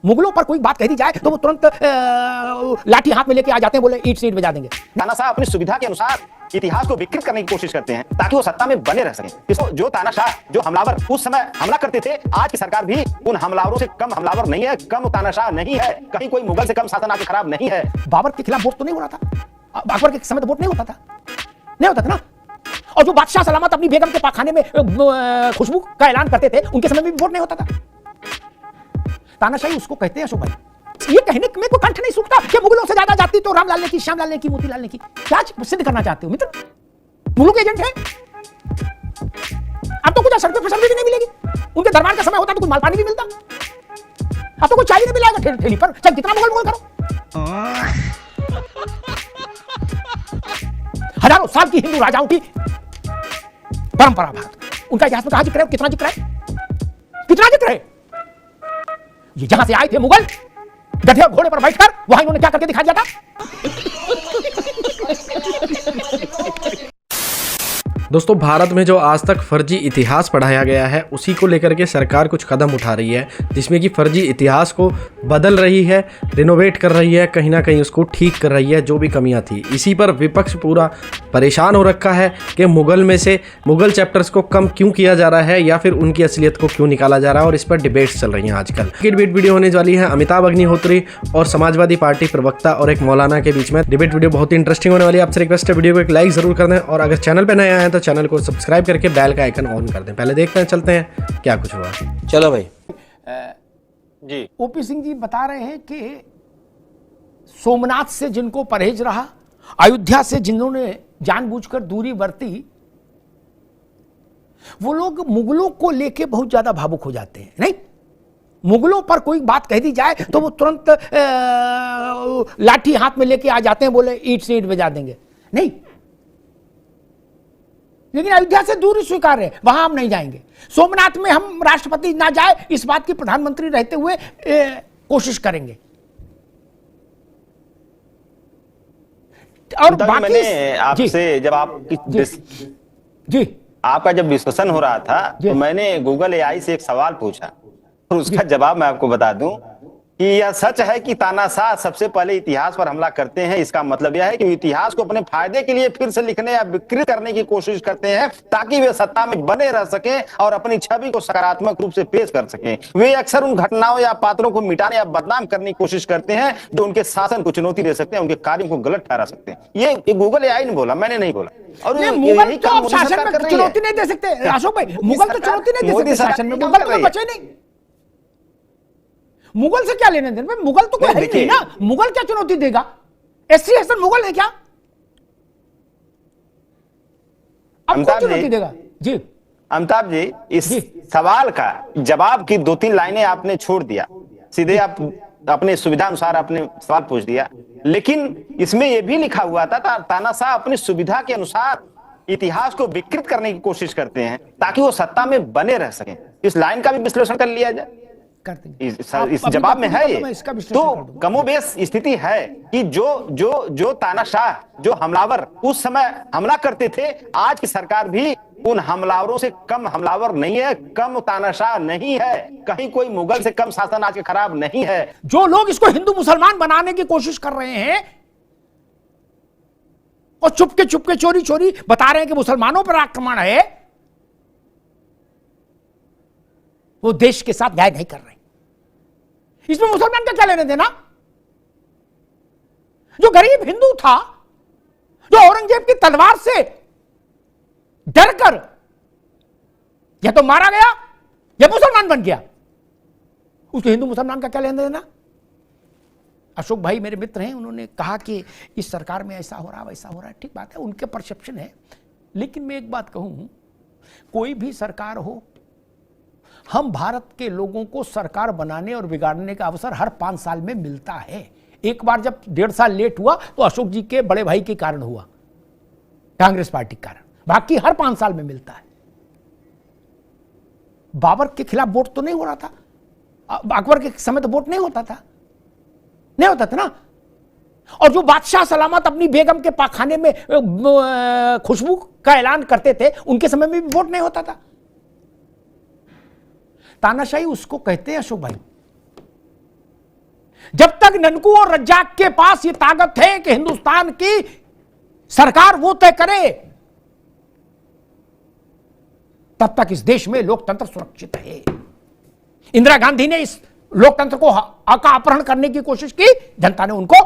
मुगलों पर कोई बात कह दी जाए तो वो तुरंत लाठी हाथ में लेके आ जाते हैं, बोले ईंट से ईंट बजा देंगे। तानाशाह अपनी सुविधा के अनुसार इतिहास को विकृत करने की कोशिश करते हैं ताकि वो सत्ता में बने रह सकें। इसको जो तानाशाह, जो हमलावर उस समय हमला करते थे, आज की सरकार भी उन हमलावरों से कम हमलावर नहीं है, कम तानाशाह नहीं है, कहीं कोई मुगल से कम शासन आके खराब नहीं है। बाबर के खिलाफ वोट तो नहीं हो रहा था, अकबर के समय तो वोट नहीं होता था, नहीं होता था ना। और जो बादशाह सलामत अपनी बेगम के पाखाने में खुशबू का ऐलान करते थे, उनके समय में भी वोट नहीं होता था। तानाशाही उसको कहते हैं अशोक भाई। ये कहने में कोई कंठ नहीं सूखता कि मुगलों से ज्यादा जाति तो रामलाल ने की, श्यामलाल ने की, मोतीलाल ने की। क्या सिद्ध करना चाहते हो मित्र? मुगलों के एजेंट है। अब तो कुछ सड़क पे फसल भी नहीं मिलेगी। उनके दरबार का समय होता तो कुछ माल पानी भी मिलता। अब तो कुछ चाहिए नहीं मिलेगा ठेली पर, चाहे कितना मुगल मुगल करो। हजारों साल की हिंदू राजाओं की परंपरा भारत, उनका इतिहास में कहां जिक्र है, कितना जिक्र है, कितना जिक्र है। ये जहां से आए थे मुगल, गधे और घोड़े पर बैठकर, वहां इन्होंने क्या करके दिखा दिया था। दोस्तों, भारत में जो आज तक फर्जी इतिहास पढ़ाया गया है, उसी को लेकर के सरकार कुछ कदम उठा रही है, जिसमें कि फर्जी इतिहास को बदल रही है, रिनोवेट कर रही है, कहीं ना कहीं उसको ठीक कर रही है जो भी कमियां थी। इसी पर विपक्ष पूरा परेशान हो रखा है कि मुगल में से मुगल चैप्टर्स को कम क्यों किया जा रहा है या फिर उनकी असलियत को क्यों निकाला जा रहा है, और इस पर डिबेट्स चल रही हैं आजकल। डिबेट वीडियो होने वाली है अमिताभ अग्निहोत्री और समाजवादी पार्टी प्रवक्ता और एक मौलाना के बीच में। डिबेट वीडियो बहुत ही इंटरेस्टिंग होने वाली है। आपसे रिक्वेस्ट है वीडियो को एक लाइक जरूर कर दें, और अगर चैनल पर नए आए हैं तो चैनल को सब्सक्राइब करके बेल का आइकन ऑन कर दें। पहले देखते हैं, चलते हैं क्या कुछ हुआ। चलो भाई जी, ओपी सिंह जी बता रहे हैं कि सोमनाथ से जिनको परहेज रहा, अयोध्या से जिन्होंने जानबूझकर दूरी बरती, वो लोग मुगलों को लेके बहुत ज्यादा भावुक हो जाते हैं। नहीं, मुगलों पर कोई बात कह दी जाए तो वो तुरंत लाठी हाथ में लेके आ जाते हैं, बोले ईंट से ईंट बजा देंगे। नहीं, लेकिन अयोध्या से दूरी स्वीकार है, वहां हम नहीं जाएंगे। सोमनाथ में हम राष्ट्रपति ना जाए, इस बात की प्रधानमंत्री रहते हुए कोशिश करेंगे। और बाकी मैंने आपसे जब आप जी आपका जब डिस्कशन हो रहा था तो मैंने गूगल एआई से एक सवाल पूछा, और उसका जवाब मैं आपको बता दूं कि यह सच है कि तानाशाह सबसे पहले इतिहास पर हमला करते हैं। इसका मतलब यह है कि इतिहास को अपने फायदे के लिए फिर से लिखने या विकृत करने की कोशिश करते हैं ताकि वे सत्ता में बने रह सकें और अपनी छवि को सकारात्मक रूप से पेश कर सकें। वे अक्सर उन घटनाओं या पात्रों को मिटाने या बदनाम करने की कोशिश करते हैं जो उनके शासन को चुनौती दे सकते हैं, उनके कार्यों को गलत ठहरा सकते हैं। ये गूगल एआई ने बोला, मैंने नहीं बोला। और मुगल तो अब शासन में चुनौती नहीं दे सकते अशोक भाई, मुगल तो चुनौती नहीं दे सकते शासन में, मुगल तो बचे नहीं। मुगल से क्या लेने देने, मुगल तो कोई है नहीं ना, मुगल क्या चुनौती देगा? एससी हसन मुगल है क्या? अब कौन चुनौती देगा? जी अमिताभ जी, इस सवाल का जवाब की 2-3 लाइनें आपने छोड़ दिया, सीधे आप अपने सुविधा अनुसार आपने सवाल पूछ दिया। लेकिन इसमें यह भी लिखा हुआ था तानाशाह अपनी सुविधा के अनुसार इतिहास को विकृत करने की कोशिश करते हैं ताकि वो सत्ता में बने रह सकें। इस लाइन का भी विश्लेषण कर लिया जाए। इस जवाब में है ये तो कमोबेश स्थिति है कि जो तानाशाह, जो हमलावर उस समय हमला करते थे, आज की सरकार भी उन हमलावरों से कम हमलावर नहीं है, कम तानाशाह नहीं है, कहीं कोई मुगल से कम शासन आज के खराब नहीं है। जो लोग इसको हिंदू मुसलमान बनाने की कोशिश कर रहे हैं और चुपके चुपके चोरी चोरी बता रहे हैं कि मुसलमानों पर आक्रमण है, वो देश के साथ न्याय नहीं कर रहे। इसमें मुसलमान का क्या लेने देना? जो गरीब हिंदू था, जो औरंगजेब की तलवार से डरकर या तो मारा गया या मुसलमान बन गया, उसको हिंदू मुसलमान का क्या लेने देना? अशोक भाई मेरे मित्र हैं, उन्होंने कहा कि इस सरकार में ऐसा हो रहा वैसा हो रहा है। ठीक बात है, उनके परसेप्शन है। लेकिन मैं एक बात कहूं, कोई भी सरकार हो, हम भारत के लोगों को सरकार बनाने और बिगाड़ने का अवसर हर 5 साल में मिलता है। एक बार जब 1.5 साल लेट हुआ तो अशोक जी के बड़े भाई के कारण हुआ, कांग्रेस पार्टी के कारण। बाकी हर 5 साल में मिलता है। बाबर के खिलाफ वोट तो नहीं हो रहा था, अकबर के समय तो वोट नहीं होता था, नहीं होता था ना। और जो बादशाह सलामत अपनी बेगम के पाखाने में खुशबू का ऐलान करते थे, उनके समय में भी वोट नहीं होता था। तानाशाही उसको कहते हैं अशोक भाई। जब तक ननकू और रज्जाक के पास यह ताकत है कि हिंदुस्तान की सरकार वो तय करे, तब तक इस देश में लोकतंत्र सुरक्षित है। इंदिरा गांधी ने इस लोकतंत्र को का अपहरण करने की कोशिश की, जनता ने उनको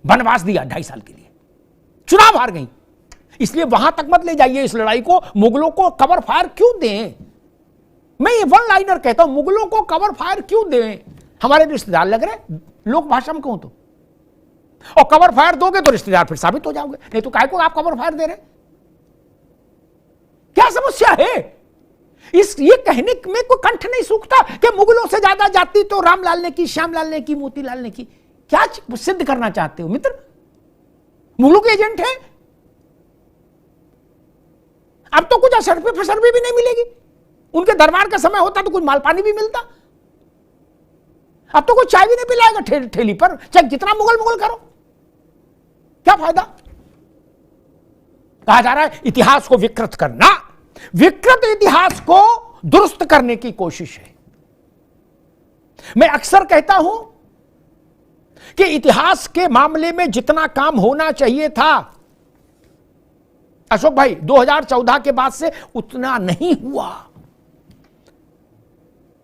वनवास दिया 2.5 साल के लिए, चुनाव हार गई। इसलिए वहां तक मत ले जाइए इस लड़ाई को। मुगलों को कवर फायर क्यों दें? मैं ये वन लाइनर कहता हूं, मुगलों को कवर फायर क्यों दें? हमारे रिश्तेदार लग रहे, लोक भाषा में कहूं तो, और कवर फायर दोगे तो रिश्तेदार फिर साबित हो जाओगे, नहीं तो काहे को आप कवर फायर दे रहे? क्या समस्या है? ये कहने में कोई कंठ नहीं सूखता कि मुगलों से ज्यादा जाति तो रामलाल ने की, श्यामलाल ने की, मोतीलाल ने की। क्या सिद्ध करना चाहते हो मित्र? मुगलों के एजेंट है। अब तो कुछ असर पे फसर भी नहीं मिलेगी। उनके दरबार का समय होता तो कुछ माल पानी भी मिलता। अब तो कोई चाय भी नहीं पिलाएगा ठेली पर, चाहे जितना मुगल मुगल करो, क्या फायदा? कहा जा रहा है इतिहास को विकृत करना, विकृत इतिहास को दुरुस्त करने की कोशिश है। मैं अक्सर कहता हूं कि इतिहास के मामले में जितना काम होना चाहिए था अशोक भाई 2014 के बाद से उतना नहीं हुआ।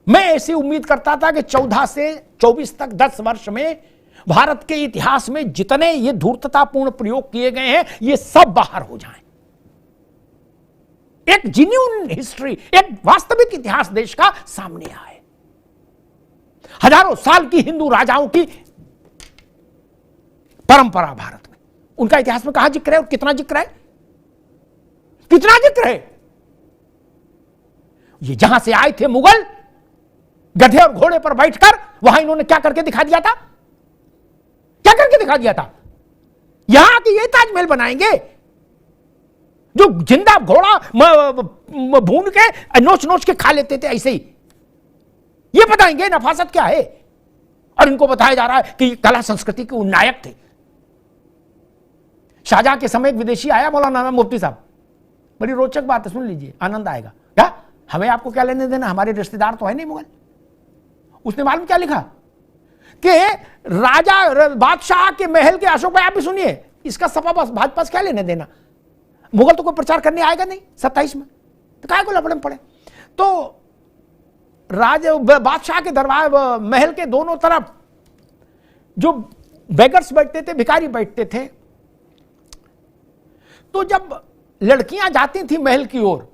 मैं ऐसी उम्मीद करता था कि 14 से 24 तक 10 वर्ष में भारत के इतिहास में जितने ये धूर्ततापूर्ण प्रयोग किए गए हैं ये सब बाहर हो जाएं। एक जेन्युइन हिस्ट्री, एक वास्तविक इतिहास देश का सामने आए। हजारों साल की हिंदू राजाओं की परंपरा भारत में, उनका इतिहास में कहां जिक्र है और कितना जिक्र है? कितना जिक्र है? ये जहां से आए थे मुगल, गधे और घोड़े पर बैठकर, वहां इन्होंने क्या करके दिखा दिया था? क्या करके दिखा दिया था? यहां के ये ताजमहल बनाएंगे जो जिंदा घोड़ा भून के नोच नोच के खा लेते थे, ऐसे ही ये बताएंगे नफासत क्या है। और इनको बताया जा रहा है कि कला संस्कृति के नायक थे। शाहजहां के समय एक विदेशी आया, मौलाना मुफ्ती साहब, बड़ी रोचक बात है, सुन लीजिए, आनंद आएगा। क्या हमें आपको क्या लेने देना, हमारे रिश्तेदार तो है नहीं मुगल। उसने मालूम क्या लिखा कि राजा बादशाह के महल के, अशोक भाई आप भी सुनिए, इसका सपा बस भाजपा से क्या लेने देना, मुगल तो कोई प्रचार करने आएगा नहीं 27 में, तो काय को लफड़े में पड़े। तो बादशाह के दरबार महल के दोनों तरफ जो बेगर्स बैठते थे, भिखारी बैठते थे, तो जब लड़कियां जाती थी महल की ओर,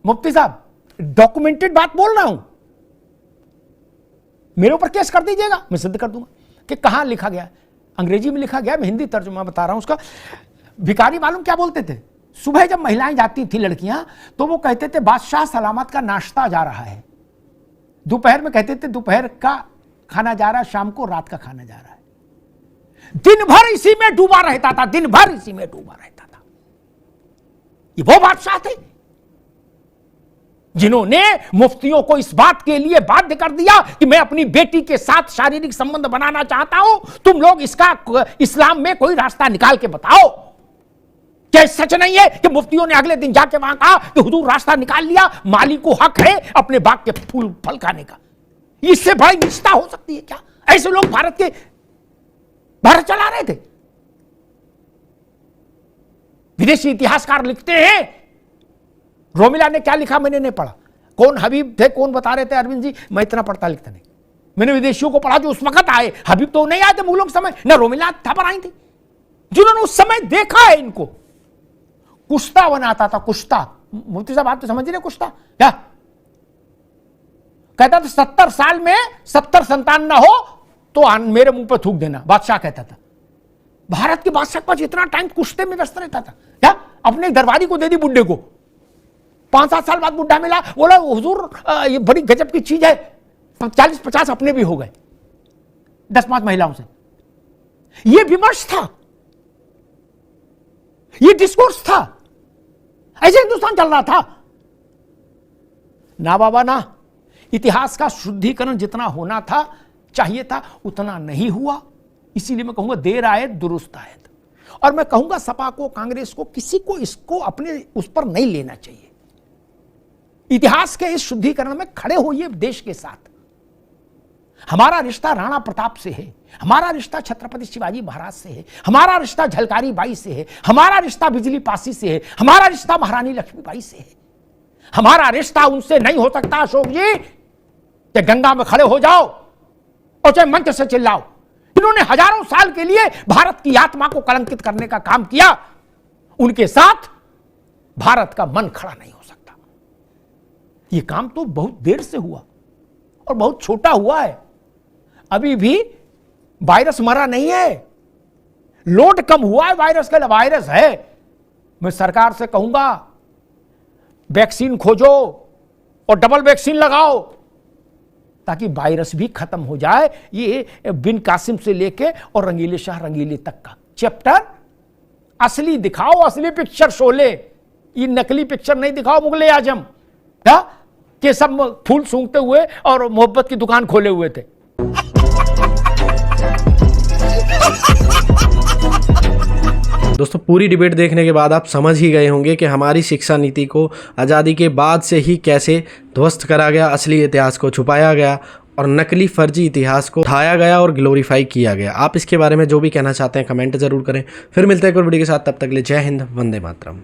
मुफ्ती साहब डॉक्यूमेंटेड बात बोल रहा हूं, मेरे ऊपर केस कर दीजिएगा, मैं सिद्ध कर दूंगा कि कहां लिखा गया, अंग्रेजी में लिखा गया, मैं हिंदी तर्जुमा बता रहा हूं उसका। भिखारी मालूम क्या बोलते थे? सुबह जब महिलाएं जाती थी लड़कियां, तो वो कहते थे बादशाह सलामत का नाश्ता जा रहा है। दोपहर में कहते थे दोपहर का खाना जा रहा है, शाम को रात का खाना जा रहा है। दिन भर इसी में डूबा रहता था, दिन भर इसी में डूबा रहता था। ये वो बादशाह थे जिन्होंने मुफ्तियों को इस बात के लिए बाध्य कर दिया कि मैं अपनी बेटी के साथ शारीरिक संबंध बनाना चाहता हूं, तुम लोग इसका इस्लाम में कोई रास्ता निकाल के बताओ। क्या सच नहीं है कि मुफ्तियों ने अगले दिन जाके वहां कहा कि हुजूर रास्ता निकाल लिया, माली को हक है अपने बाग के फूल फल खाने का। इससे बड़ी निष्ठा हो सकती है क्या? ऐसे लोग भारत चला रहे थे। विदेशी इतिहासकार लिखते हैं, रोमिला ने क्या लिखा मैंने नहीं पढ़ा, कौन हबीब थे कौन बता रहे थे अरविंद जी, मैं इतना पढ़ता लिखता नहीं। मैंने विदेशियों को पढ़ा जो उस वक्त आए, हबीब तो नहीं आए थे मुगलों के समय, ना रोमिला था पर आई थी, जिन्होंने उस समय देखा है इनको। कुश्ता बनाता था, कुश्ता, मुफ्ती साहब आप तो समझ रहे कुश्ता क्या कहता था? 70 साल में 70 संतान ना हो तो मेरे मुंह पर थूक देना, बादशाह कहता था। भारत के बादशाह के पास इतना टाइम कुश्ते में व्यस्त रहता था क्या? अपने दरबारी को दे दी बुड्ढे को, 5-7 साल बाद बुड्ढा मिला, बोला हुजूर ये बड़ी गजब की चीज है, 40-50 अपने भी हो गए 10-5 महिलाओं से। ये विमर्श था, ये डिस्कोर्स था, ऐसे हिंदुस्तान चल रहा था ना बाबा ना। इतिहास का शुद्धिकरण जितना होना था चाहिए था उतना नहीं हुआ। इसीलिए मैं कहूंगा देर आए दुरुस्त आए। और मैं कहूंगा सपा को, कांग्रेस को, किसी को इसको अपने उस पर नहीं लेना चाहिए। इतिहास के इस शुद्धिकरण में खड़े होइए देश के साथ। हमारा रिश्ता राणा प्रताप से है, हमारा रिश्ता छत्रपति शिवाजी महाराज से है, हमारा रिश्ता झलकारी बाई से है, हमारा रिश्ता बिजली पासी से है, हमारा रिश्ता महारानी लक्ष्मीबाई से है। हमारा रिश्ता उनसे नहीं हो सकता अशोक जी कि गंगा में खड़े हो जाओ और चाहे मंच से चिल्लाओ। इन्होंने हजारों साल के लिए भारत की आत्मा को कलंकित करने का काम किया, उनके साथ भारत का मन खड़ा नहीं हो सकता। यह काम तो बहुत देर से हुआ और बहुत छोटा हुआ है। अभी भी वायरस मरा नहीं है, लोड कम हुआ है वायरस का। वायरस है, मैं सरकार से कहूंगा वैक्सीन खोजो और डबल वैक्सीन लगाओ ताकि वायरस भी खत्म हो जाए। ये बिन कासिम से लेके और रंगीले शाह रंगीले तक का चैप्टर असली दिखाओ, असली पिक्चर शोले, ये नकली पिक्चर नहीं दिखाओ। मुगले आजम के सब फूल सूंघते हुए और मोहब्बत की दुकान खोले हुए थे। दोस्तों, पूरी डिबेट देखने के बाद आप समझ ही गए होंगे कि हमारी शिक्षा नीति को आज़ादी के बाद से ही कैसे ध्वस्त करा गया, असली इतिहास को छुपाया गया और नकली फर्जी इतिहास को उठाया गया और ग्लोरीफाई किया गया। आप इसके बारे में जो भी कहना चाहते हैं कमेंट जरूर करें। फिर मिलते हैं एक और वीडियो के साथ, तब तक के लिए जय हिंद, वंदे मातरम।